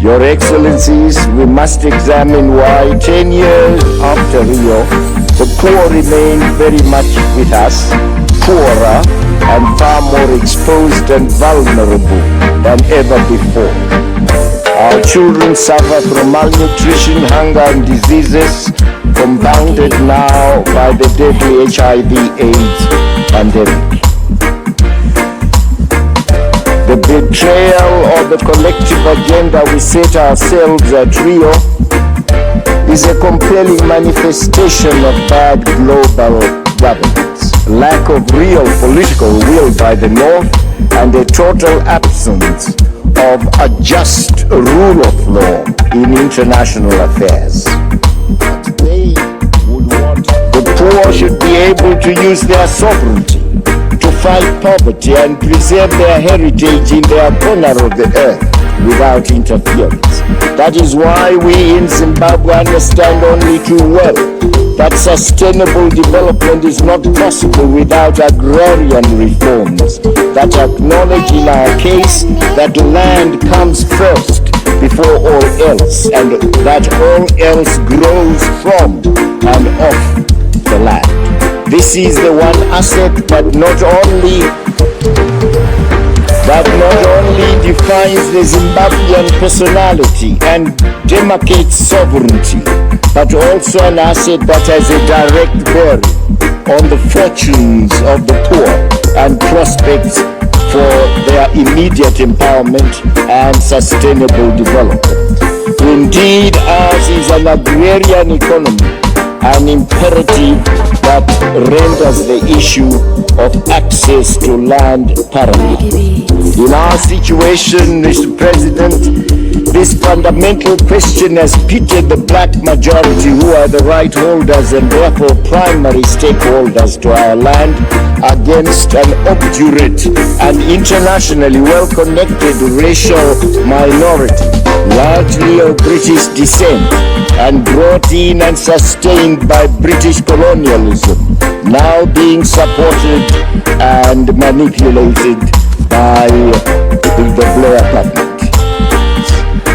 Your Excellencies, we must examine why 10 years after Rio, the poor remain very much with us, poorer and far more exposed and vulnerable than ever before. Our children suffer from malnutrition, hunger and diseases, compounded now by the deadly HIV/AIDS pandemic. The betrayal of the collective agenda we set ourselves at Rio is a compelling manifestation of bad global governance, lack of real political will by the North, and a total absence of a just rule of law in international affairs. They would want the poor should be able to use their sovereignty to fight poverty and preserve their heritage in their corner of the earth without interference. That is why we in Zimbabwe understand only too well that sustainable development is not possible without agrarian reforms that acknowledge in our case that land comes first before all else, and that all else grows from and off the land. This is the one asset that not only defines the Zimbabwean personality and demarcates sovereignty, but also an asset that has a direct bearing on the fortunes of the poor and prospects for their immediate empowerment and sustainable development. Indeed, ours is an agrarian economy, an imperative that renders the issue of access to land paramount. In our situation, Mr. President, this fundamental question has pitted the black majority, who are the right holders and therefore primary stakeholders to our land, against an obdurate and internationally well-connected racial minority, largely of British descent, and brought in and sustained by British colonialism, now being supported and manipulated by the Blair government.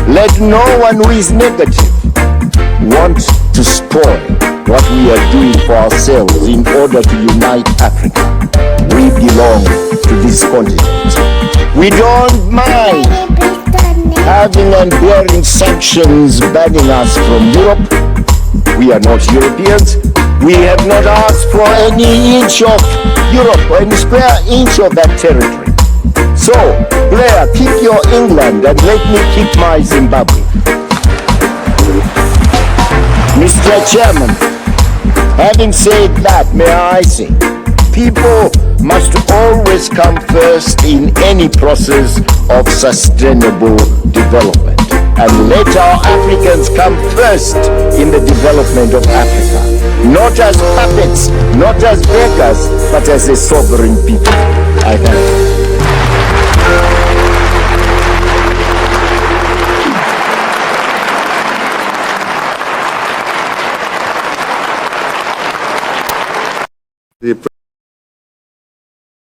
Let no one who is negative want to spoil what we are doing for ourselves in order to unite Africa. We belong to this continent. We don't mind having and bearing sanctions banning us from Europe. We are not Europeans. We have not asked for any inch of Europe or any square inch of that territory. So, Blair, keep your England and let me keep my Zimbabwe. Mr. Chairman, having said that, may I say, people must always come first in any process of sustainable development. And let our Africans come first in the development of Africa. Not as puppets, not as beggars, but as a sovereign people. I thank you.